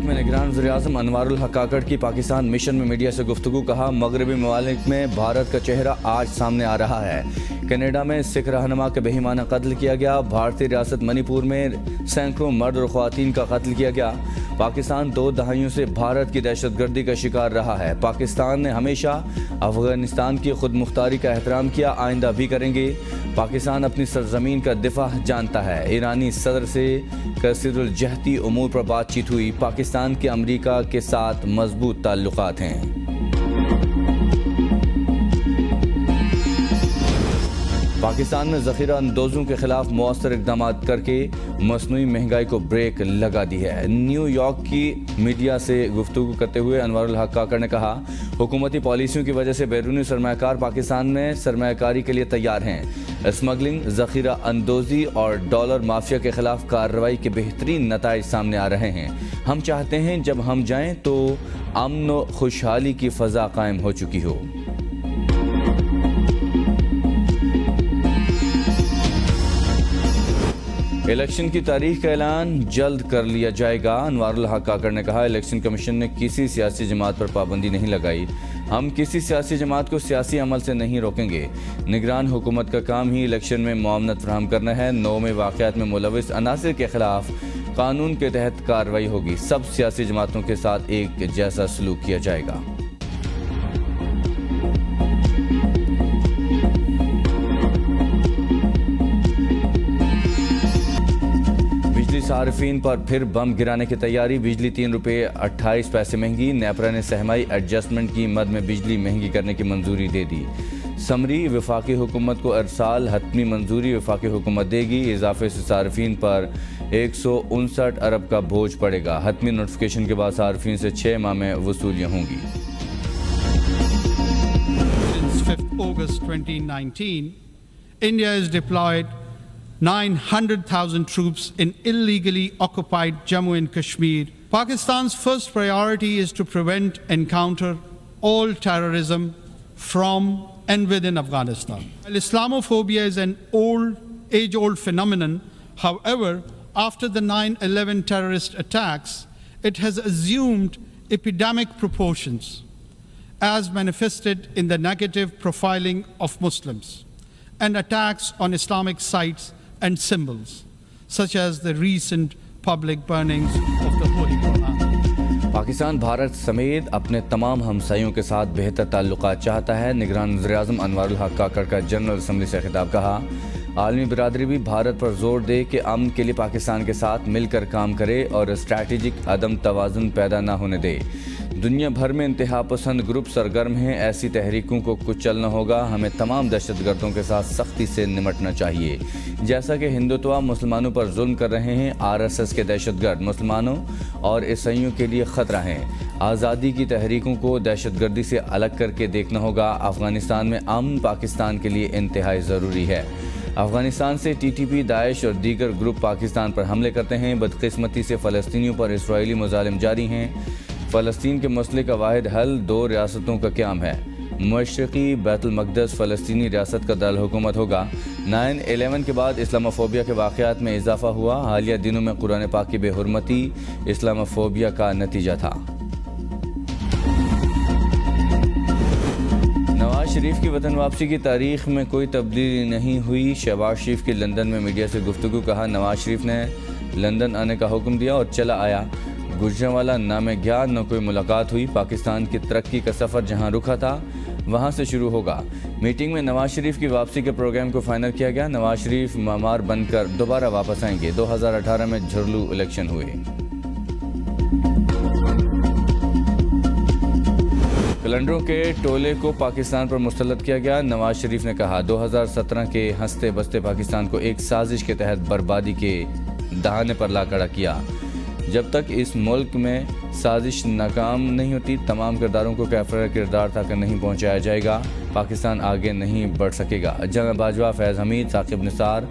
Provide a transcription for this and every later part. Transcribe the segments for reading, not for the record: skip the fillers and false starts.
میں نگران وزیراعظم انوار الحق کاکڑ کی پاکستان مشن میں میڈیا سے گفتگو. کہا مغربی ممالک میں بھارت کا چہرہ آج سامنے آ رہا ہے. کینیڈا میں سکھ رہنما کا بہیمانہ قتل کیا گیا. بھارتی ریاست منی پور میں سینکڑوں مرد اور خواتین کا قتل کیا گیا. پاکستان 2 دہائیوں سے بھارت کی دہشت گردی کا شکار رہا ہے. پاکستان نے ہمیشہ افغانستان کی خود مختاری کا احترام کیا, آئندہ بھی کریں گے. پاکستان اپنی سرزمین کا دفاع جانتا ہے. ایرانی صدر سے کثیر الجہتی امور پر بات چیت ہوئی. پاکستان کے امریکہ کے ساتھ مضبوط تعلقات ہیں. پاکستان میں ذخیرہ اندوزوں کے خلاف مؤثر اقدامات کر کے مصنوعی مہنگائی کو بریک لگا دی ہے. نیو یارک کی میڈیا سے گفتگو کرتے ہوئے انوار الحق کاکڑ نے کہا حکومتی پالیسیوں کی وجہ سے بیرونی سرمایہ کار پاکستان میں سرمایہ کاری کے لیے تیار ہیں. اسمگلنگ, ذخیرہ اندوزی اور ڈالر مافیا کے خلاف کارروائی کے بہترین نتائج سامنے آ رہے ہیں. ہم چاہتے ہیں جب ہم جائیں تو امن و خوشحالی کی فضا قائم ہو چکی ہو. الیکشن کی تاریخ کا اعلان جلد کر لیا جائے گا. انوار الحق کاکڑ نے کہا الیکشن کمیشن نے کسی سیاسی جماعت پر پابندی نہیں لگائی. ہم کسی سیاسی جماعت کو سیاسی عمل سے نہیں روکیں گے. نگران حکومت کا کام ہی الیکشن میں معاونت فراہم کرنا ہے. 9 واقعات میں ملوث عناصر کے خلاف قانون کے تحت کارروائی ہوگی. سب سیاسی جماعتوں کے ساتھ ایک جیسا سلوک کیا جائے گا. صارفین پر پھر بم گرانے کی تیاری. بجلی 3 روپے 28 پیسے مہنگی. نیپرا نے سہمائی ایڈجسٹمنٹ کی مد میں بجلی مہنگی کرنے کی منظوری دے دی. سمری وفاقی حکومت کو ارسال حتمی منظوری وفاقی حکومت دے گی. اضافے سے صارفین پر 159 ارب کا بوجھ پڑے گا. حتمی نوٹیفیکیشن کے بعد صارفین سے 6 ماہ میں وصولیاں ہوں گی. Since 5th August 2019, India has deployed 900,000 troops in illegally occupied Jammu and Kashmir. Pakistan's first priority is to prevent and counter all terrorism from and within Afghanistan. While Islamophobia is an age-old phenomenon, however, after the 9/11 terrorist attacks, it has assumed epidemic proportions, as manifested in the negative profiling of Muslims and attacks on Islamic sites and symbols, such as the recent public burnings of the Holy Quran. Pakistan Bharat سمیت اپنے تمام ہمسائیوں کے ساتھ بہتر تعلقات چاہتا ہے. نگران وزیراعظم انوار الحق کاکڑ کا جنرل اسمبلی سے خطاب. کہا عالمی برادری بھی بھارت پر زور دے کہ امن کے لیے پاکستان کے ساتھ مل کر کام کرے اور اسٹریٹجک عدم توازن پیدا نہ ہونے دے. دنیا بھر میں انتہا پسند گروپ سرگرم ہیں. ایسی تحریکوں کو کچلنا ہوگا. ہمیں تمام دہشت گردوں کے ساتھ سختی سے نمٹنا چاہیے. جیسا کہ ہندوتوا مسلمانوں پر ظلم کر رہے ہیں, RSS کے دہشت گرد مسلمانوں اور عیسائیوں کے لیے خطرہ ہیں. آزادی کی تحریکوں کو دہشت گردی سے الگ کر کے دیکھنا ہوگا. افغانستان میں امن پاکستان کے لیے انتہائی ضروری ہے. افغانستان سے TTP, داعش اور دیگر گروپ پاکستان پر حملے کرتے ہیں. بدقسمتی سے فلسطینیوں پر اسرائیلی مظالم جاری ہیں. فلسطین کے مسئلے کا واحد حل 2 ریاستوں کا قیام ہے. مشرقی بیت المقدس فلسطینی ریاست کا دارالحکومت ہوگا. 9/11 کے بعد اسلاموفوبیا کے واقعات میں اضافہ ہوا. حالیہ دنوں میں قرآن پاک کی بے حرمتی اسلاموفوبیا کا نتیجہ تھا. نواز شریف کی وطن واپسی کی تاریخ میں کوئی تبدیلی نہیں ہوئی. شہباز شریف کی لندن میں میڈیا سے گفتگو. کہا نواز شریف نے لندن آنے کا حکم دیا اور چلا آیا. گجرانوالہ نہ میں گیا نہ کوئی ملاقات ہوئی. پاکستان کی ترقی کا سفر جہاں رکا تھا وہاں سے شروع ہوگا. میٹنگ میں نواز شریف کی واپسی کے پروگرام کو فائنل کیا گیا. نواز شریف معمار بن کر دوبارہ واپس آئیں گے. 2018 میں جھرلو الیکشن ہوئے. کلنڈروں کے ٹولے کو پاکستان پر مسلط کیا گیا. نواز شریف نے کہا 2017 کے ہنستے بستے پاکستان کو ایک سازش کے تحت بربادی کے دہانے پر لا کھڑا کیا. جب تک اس ملک میں سازش ناکام نہیں ہوتی, تمام کرداروں کو کیفر کردار تک نہیں پہنچایا جائے گا, پاکستان آگے نہیں بڑھ سکے گا. جنرل باجوہ, فیض حمید, ثاقب نثار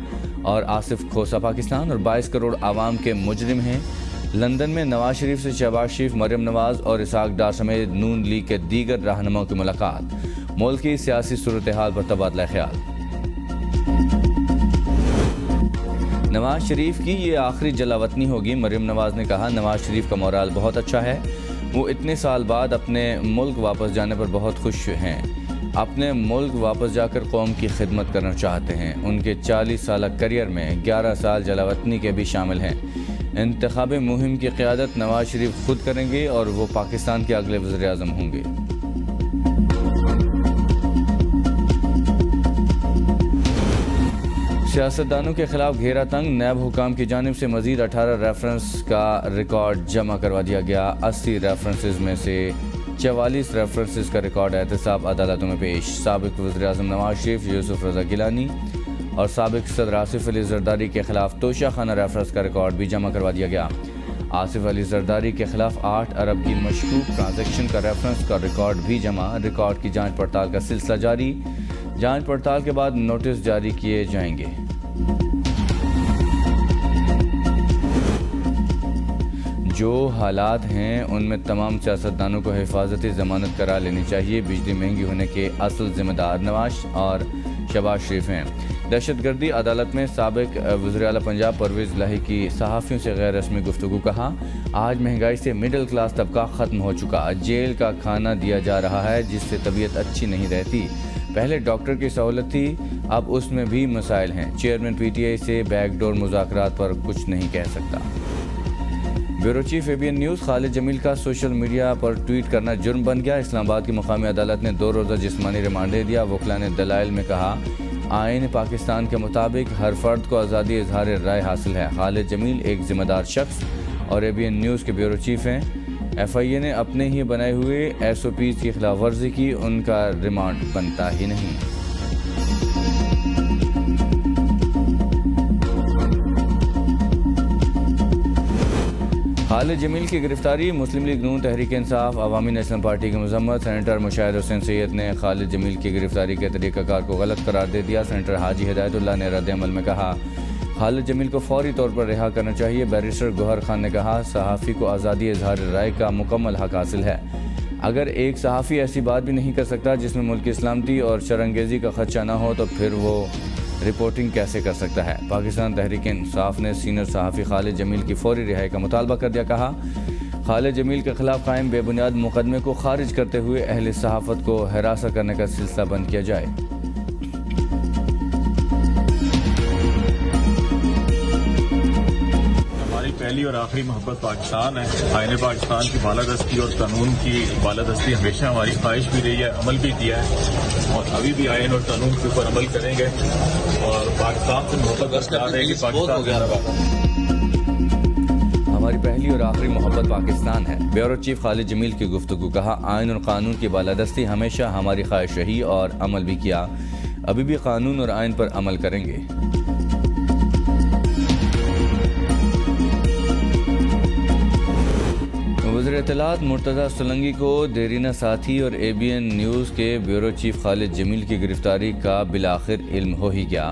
اور آصف کھوسہ پاکستان اور 22 کروڑ عوام کے مجرم ہیں. لندن میں نواز شریف سے شہباز شریف, مریم نواز اور اسحاق ڈار سمیت نون لیگ کے دیگر رہنماؤں کی ملاقات. ملک کی سیاسی صورتحال پر تبادلہ خیال. نواز شریف کی یہ آخری جلاوطنی ہوگی. مریم نواز نے کہا نواز شریف کا مورال بہت اچھا ہے. وہ اتنے سال بعد اپنے ملک واپس جانے پر بہت خوش ہیں. اپنے ملک واپس جا کر قوم کی خدمت کرنا چاہتے ہیں. ان کے 40 سالہ کیریئر میں 11 سال جلاوطنی کے بھی شامل ہیں. انتخابی مہم کی قیادت نواز شریف خود کریں گے اور وہ پاکستان کے اگلے وزیر اعظم ہوں گے. سیاستدانوں کے خلاف گھیرا تنگ. نیب حکام کی جانب سے مزید 18 ریفرنس کا ریکارڈ جمع کروا دیا گیا. 80 ریفرنسز میں سے 44 ریفرنسز کا ریکارڈ احتساب عدالتوں میں پیش. سابق وزیر اعظم نواز شریف، یوسف رضا گیلانی اور سابق صدر آصف علی زرداری کے خلاف توشہ خانہ ریفرنس کا ریکارڈ بھی جمع کروا دیا گیا. آصف علی زرداری کے خلاف 8 ارب کی مشکوک ٹرانزیکشن کا ریفرنس کا ریکارڈ بھی جمع. ریکارڈ کی جانچ پڑتال کا سلسلہ جاری. جانچ پڑتال کے بعد نوٹس جاری کیے جائیں گے. جو حالات ہیں ان میں تمام سیاستدانوں کو حفاظتی ضمانت کرا لینی چاہیے. بجلی مہنگی ہونے کے اصل ذمہ دار نواز اور شہباز شریف ہیں. دہشت گردی عدالت میں سابق وزیر اعلیٰ پنجاب پرویز الہی کی صحافیوں سے غیر رسمی گفتگو. کہا آج مہنگائی سے مڈل کلاس طبقہ ختم ہو چکا. جیل کا کھانا دیا جا رہا ہے جس سے طبیعت اچھی نہیں رہتی. پہلے ڈاکٹر کی سہولت تھی، اب اس میں بھی مسائل ہیں. چیئرمین پی ٹی آئی سے بیک ڈور مذاکرات پر کچھ نہیں کہہ سکتا. Bureau chief ABN news. Khalid Jamil کا سوشل میڈیا پر ٹویٹ کرنا جرم بن گیا. اسلام آباد کی مقامی عدالت نے 2 روزہ جسمانی ریمانڈ دے دیا. وکلاء نے دلائل میں کہا آئین پاکستان کے مطابق ہر فرد کو آزادی اظہار رائے حاصل ہے. خالد جمیل ایک ذمہ دار شخص اور ABN نیوز کے بیورو چیف ہیں. FIA نے اپنے ہی بنائے ہوئے SOPs کی خلاف ورزی کی. ان کا ریمانڈ بنتا ہی نہیں. خالد جمیل کی گرفتاری. مسلم لیگ نون، تحریک انصاف، عوامی نیشنل پارٹی کی مذمت. سینیٹر مشاہد حسین سید نے خالد جمیل کی گرفتاری کے طریقہ کار کو غلط قرار دے دیا. سینیٹر حاجی ہدایت اللہ نے رد عمل میں کہا خالد جمیل کو فوری طور پر رہا کرنا چاہیے. بیرسٹر گوہر خان نے کہا صحافی کو آزادی اظہار رائے کا مکمل حق حاصل ہے. اگر ایک صحافی ایسی بات بھی نہیں کر سکتا جس میں ملکی سلامتی اور شرانگیزی کا خدشہ نہ ہو تو پھر وہ رپورٹنگ کیسے کر سکتا ہے. پاکستان تحریک انصاف نے سینئر صحافی خالد جمیل کی فوری رہائی کا مطالبہ کر دیا. کہا خالد جمیل کے خلاف قائم بے بنیاد مقدمے کو خارج کرتے ہوئے اہل صحافت کو ہراساں کرنے کا سلسلہ بند کیا جائے. پہلی اور آخری محبت پاکستان ہے. آئین پاکستان کی بالادستی اور قانون کی بالادستی ہمیشہ ہماری خواہش بھی رہی ہے، عمل بھی کیا ہے اور ابھی بھی آئین اور قانون کے اوپر عمل کریں گے. اور پاکستان سے محبت رہے گی. ہماری پہلی اور آخری محبت پاکستان ہے. بیورو چیف خالد جمیل کی گفتگو. کہا آئین اور قانون کی بالادستی ہمیشہ ہماری خواہش رہی اور عمل بھی کیا. ابھی بھی قانون اور آئین پر عمل کریں گے. وزیر اطلاعات مرتضیٰ سولنگی کو دیرینہ ساتھی اور ABN نیوز کے بیورو چیف خالد جمیل کی گرفتاری کا بالآخر علم ہو ہی گیا.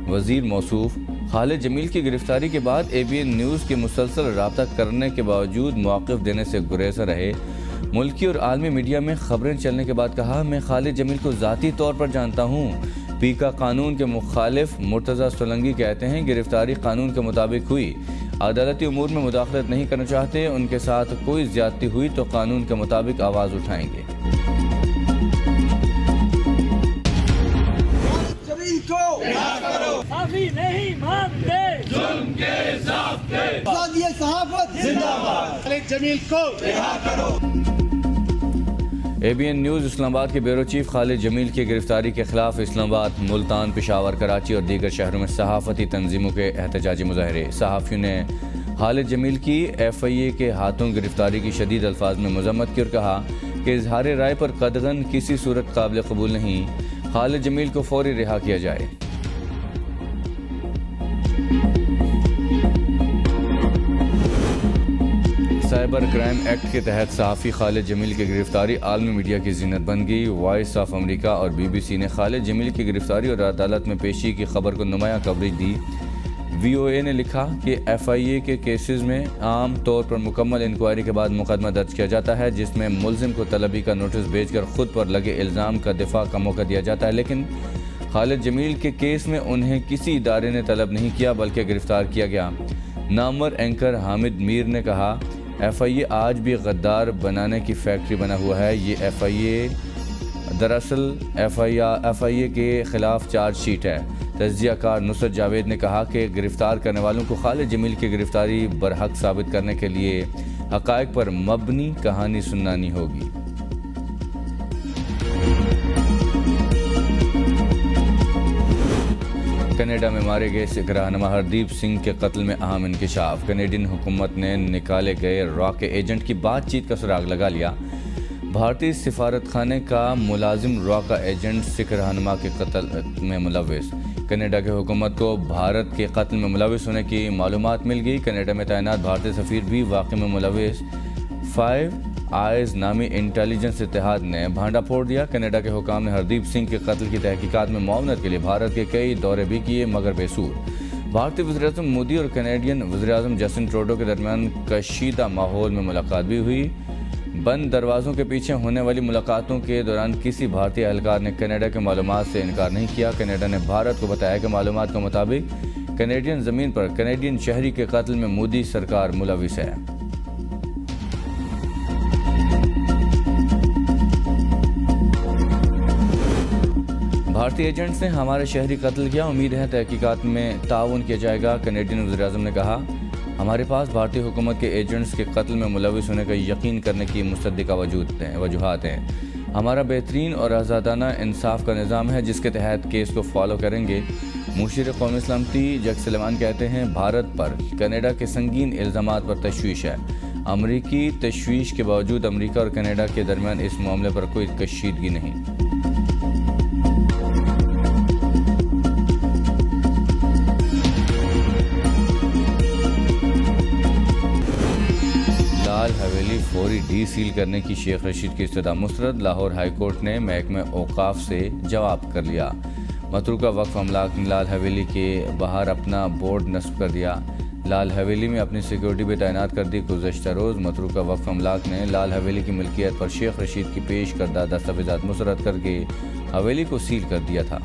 وزیر موصوف خالد جمیل کی گرفتاری کے بعد ABN نیوز کے مسلسل رابطہ کرنے کے باوجود موقف دینے سے گریزاں رہے. ملکی اور عالمی میڈیا میں خبریں چلنے کے بعد کہا میں خالد جمیل کو ذاتی طور پر جانتا ہوں. پی کا قانون کے مخالف مرتضیٰ سولنگی کہتے ہیں گرفتاری قانون کے مطابق ہوئی. عدالتی امور میں مداخلت نہیں کرنا چاہتے. ان کے ساتھ کوئی زیادتی ہوئی تو قانون کے مطابق آواز اٹھائیں گے. صحافی نہیں مانتے ظلم کے ضابطے. صحافت زندہ باد. خالد جمیل کو رہا کرو. ABN news. اسلام آباد کے بیورو چیف خالد جمیل کی گرفتاری کے خلاف اسلام آباد، ملتان، پشاور، کراچی اور دیگر شہروں میں صحافتی تنظیموں کے احتجاجی مظاہرے. صحافیوں نے خالد جمیل کی FIA کے ہاتھوں گرفتاری کی شدید الفاظ میں مذمت کی اور کہا کہ اظہار رائے پر قدغن کسی صورت قابل قبول نہیں. خالد جمیل کو فوری رہا کیا جائے. سائبر کرائم ایکٹ کے تحت صحافی خالد جمیل کی گرفتاری عالمی میڈیا کی زینت بن گئی. وائس آف امریکہ اور BBC نے خالد جمیل کی گرفتاری اور عدالت میں پیشی کی خبر کو نمایاں کوریج دی. VOA نے لکھا کہ FIA کے کیسز میں عام طور پر مکمل انکوائری کے بعد مقدمہ درج کیا جاتا ہے جس میں ملزم کو طلبی کا نوٹس بھیج کر خود پر لگے الزام کا دفاع کا موقع دیا جاتا ہے. لیکن خالد جمیل کے کیس میں انہیں کسی ادارے نے طلب نہیں کیا بلکہ گرفتار کیا گیا۔ نامور اینکر حامد میر نے کہا، ایف آئی اے آج بھی غدار بنانے کی فیکٹری بنا ہوا ہے۔ یہ ایف آئی اے دراصل ایف آئی اے کے خلاف چارج شیٹ ہے۔ تجزیہ کار نصرت جاوید نے کہا کہ گرفتار کرنے والوں کو خالد جمیل کی گرفتاری برحق ثابت کرنے کے لیے حقائق پر مبنی کہانی سنانی ہوگی۔ کینیڈا میں مارے گئے سکھ رہنما ہردیپ سنگھ کے قتل میں اہم انکشاف۔ کینیڈین حکومت نے نکالے گئے را کے ایجنٹ کی بات چیت کا سراغ لگا لیا۔ بھارتی سفارت خانے کا ملازم را کا ایجنٹ سکھ رہنما کے قتل میں ملوث۔ کینیڈا کی حکومت کو بھارت کے قتل میں ملوث ہونے کی معلومات مل گئی۔ کینیڈا میں تعینات بھارتی سفیر بھی واقعے میں ملوث۔ فائیو آئیز نامی انٹیلیجنس اتحاد نے بھانڈا پھوڑ دیا۔ کینیڈا کے حکام نے ہردیپ سنگھ کے قتل کی تحقیقات میں معاونت کے لیے بھارت کے کئی دورے بھی کیے مگر بے سود۔ بھارتی وزیراعظم مودی اور کینیڈین وزیراعظم جسٹن ٹروڈو کے درمیان کشیدہ ماحول میں ملاقات بھی ہوئی۔ بند دروازوں کے پیچھے ہونے والی ملاقاتوں کے دوران کسی بھارتی اہلکار نے کینیڈا کے معلومات سے انکار نہیں کیا۔ کینیڈا نے بھارت کو بتایا کہ معلومات کے مطابق کینیڈین زمین پر کینیڈین شہری کے قتل میں مودی سرکار ملوث ہے۔ بھارتی ایجنٹس نے ہمارے شہری قتل کیا، امید ہے تحقیقات میں تعاون کیا جائے گا۔ کینیڈین وزیراعظم نے کہا، ہمارے پاس بھارتی حکومت کے ایجنٹس کے قتل میں ملوث ہونے کا یقین کرنے کی مصدقہ وجوہات ہیں۔ ہمارا بہترین اور آزادانہ انصاف کا نظام ہے جس کے تحت کیس کو فالو کریں گے۔ مشیر قومی سلامتی جگ سلیمان کہتے ہیں، بھارت پر کینیڈا کے سنگین الزامات پر تشویش ہے۔ امریکی تشویش کے باوجود امریکہ اور کینیڈا کے درمیان اس معاملے پر کوئی کشیدگی نہیں۔ لال حویلی فوری ڈی سیل کرنے کی شیخ رشید کی استدعا مسترد۔ لاہور ہائی کورٹ نے محکمہ اوقاف سے جواب کر لیا۔ متروکہ وقف املاک نے لال حویلی کے باہر اپنا بورڈ نصب کر دیا۔ لال حویلی میں اپنی سیکیورٹی بھی تعینات کر دی۔ گزشتہ روز متروکہ وقف املاک نے لال حویلی کی ملکیت پر شیخ رشید کی پیش کردہ دستاویزات مسترد کر کے حویلی کو سیل کر دیا تھا۔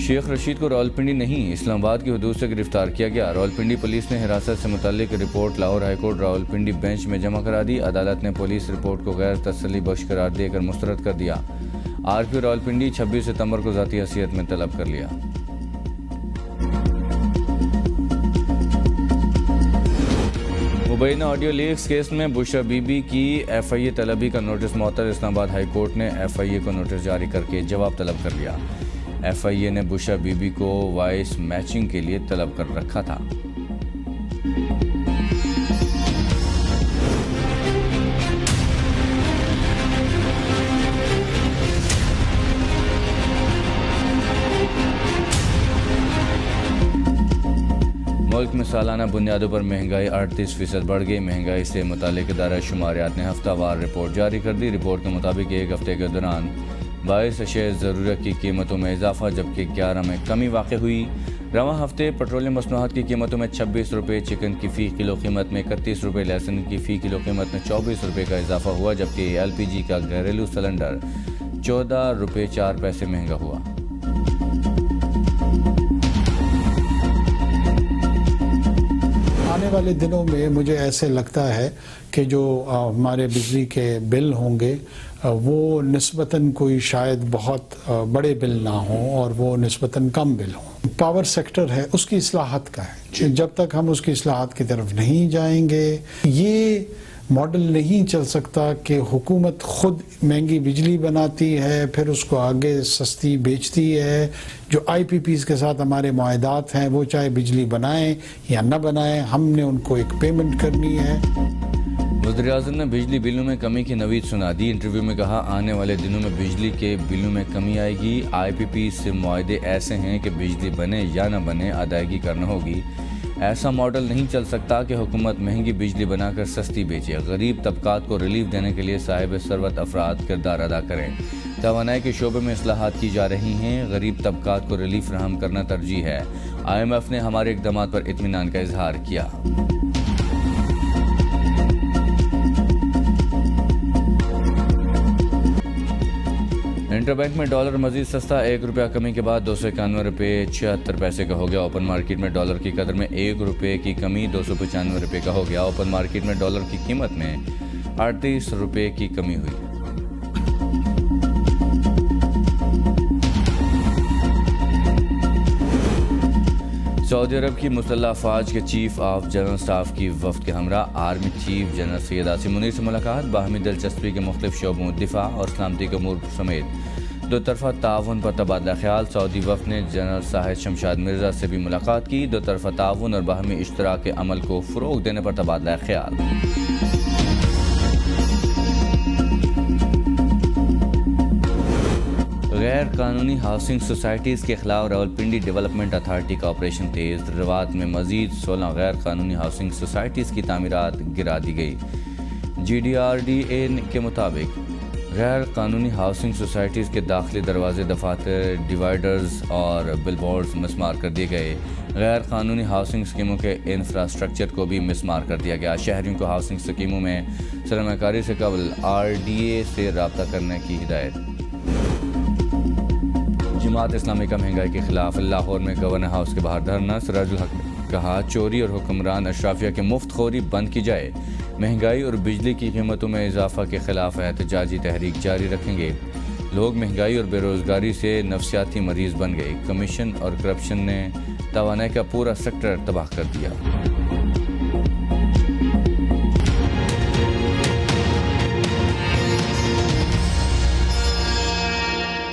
شیخ رشید کو راولپنڈی نہیں اسلام آباد کی حدود سے گرفتار کیا گیا۔ راولپنڈی پولیس نے حراست سے متعلق report Lahore high court Rawalpindi bench میں جمع کرا دی۔ عدالت نے پولیس رپورٹ کو غیر تسلی بخش قرار دے کر مسترد کر دیا۔ آر پی راولپنڈی 26 ستمبر کو ذاتی حیثیت میں طلب کر لیا۔ مبینہ آڈیو لیکس کیس میں بشرا بی بی کی ایف آئی اے طلبی کا نوٹس معطل۔ اسلام آباد ہائی کورٹ نے ایف آئی اے کو نوٹس جاری کر کے جواب طلب کر لیا۔ ایف آئی اے نے بشرا بی بی کو وائس میچنگ کے لیے طلب کر رکھا تھا۔ ملک میں سالانہ بنیادوں پر مہنگائی 38% بڑھ گئی۔ مہنگائی سے متعلق ادارہ شماریات نے ہفتہ وار رپورٹ جاری کر دی۔ رپورٹ کے مطابق ایک ہفتے کے دوران 22 اشیاء ضرورت کی قیمتوں میں اضافہ جبکہ 11 میں کمی واقع ہوئی۔ رواں ہفتے پیٹرولیم مصنوعات کی قیمتوں میں 26 روپے، چکن کی فی کلو قیمت میں 31 روپے، لہسن کی فی کلو قیمت میں 24 روپے کا اضافہ ہوا جبکہ ایل پی جی کا گھریلو سلنڈر 14 روپے 4 پیسے مہنگا ہوا۔ آنے والے دنوں میں مجھے ایسے لگتا ہے کہ جو ہمارے بجلی کے بل ہوں گے وہ نسبتاً کوئی شاید بہت بڑے بل نہ ہوں اور وہ نسبتاً کم بل ہوں۔ پاور سیکٹر ہے اس کی اصلاحات کا ہے، جب تک ہم اس کی اصلاحات کی طرف نہیں جائیں گے یہ ماڈل نہیں چل سکتا کہ حکومت خود مہنگی بجلی بناتی ہے پھر اس کو آگے سستی بیچتی ہے۔ جو آئی پی پیز کے ساتھ ہمارے معاہدات ہیں وہ چاہے بجلی بنائیں یا نہ بنائیں ہم نے ان کو ایک پیمنٹ کرنی ہے۔ وزیراعظم نے بجلی بلوں میں کمی کی نوید سنا دی۔ انٹرویو میں کہا، آنے والے دنوں میں بجلی کے بلوں میں کمی آئے گی۔ آئی پی پی سے معاہدے ایسے ہیں کہ بجلی بنے یا نہ بنے ادائیگی کرنا ہوگی۔ ایسا ماڈل نہیں چل سکتا کہ حکومت مہنگی بجلی بنا کر سستی بیچے۔ غریب طبقات کو ریلیف دینے کے لیے صاحب ثروت افراد کردار ادا کریں۔ توانائی کے شعبے میں اصلاحات کی جا رہی ہیں، غریب طبقات کو ریلیف فراہم کرنا ترجیح ہے۔ آئی ایم ایف نے ہمارے اقدامات پر اطمینان کا اظہار کیا۔ انٹر بینک میں ڈالر مزید سستا، 1 روپیہ کمی کے بعد 291 روپے 76 پیسے کا ہو گیا۔ اوپن مارکیٹ میں ڈالر کی قدر میں 1 روپے کی کمی 295 روپے کا ہو گیا۔ اوپن مارکیٹ میں ڈالر کی قیمت میں 38 روپے کی کمی ہوئی۔ سعودی عرب کی مسلح افواج کے چیف آف جنرل اسٹاف کی وفد کے ہمراہ army chief general Syed Asim Munir سے ملاقات، باہمی دلچسپی کے مختلف شعبوں، دفاع اور سلامتی کے امور سمیت دو طرفہ تعاون پر تبادلہ خیال۔ سعودی وفد نے جنرل ساحد شمشاد مرزا سے بھی ملاقات کی، دو طرفہ تعاون اور باہمی اشتراک عمل کو فروغ دینے پر تبادلہ خیال۔ غیر قانونی ہاؤسنگ سوسائٹیز کے خلاف راولپنڈی ڈیولپمنٹ اتھارٹی کا آپریشن تیز، روات میں مزید 16 غیر قانونی ہاؤسنگ سوسائٹیز کی تعمیرات گرا دی گئی۔ GDRDA کے مطابق غیر قانونی ہاؤسنگ سوسائٹیز کے داخلی دروازے، دفاتر، ڈیوائیڈرز اور بل بورڈز مسمار کر دیے گئے۔ غیر قانونی ہاؤسنگ اسکیموں کے انفراسٹرکچر کو بھی مسمار کر دیا گیا۔ شہریوں کو ہاؤسنگ اسکیموں میں سرمایہ کاری سے قبل RDA سے رابطہ کرنے کی ہدایت۔ جماعت اسلامی کا مہنگائی کے خلاف لاہور میں گورنر ہاؤس کے باہر دھرنا، سراج الحق نے کہا چوری اور حکمران اشرافیہ کی مفت خوری بند کی جائے، مہنگائی اور بجلی کی قیمتوں میں اضافہ کے خلاف احتجاجی تحریک جاری رکھیں گے۔ لوگ مہنگائی اور بے روزگاری سے نفسیاتی مریض بن گئے، کمیشن اور کرپشن نے توانائی کا پورا سیکٹر تباہ کر دیا۔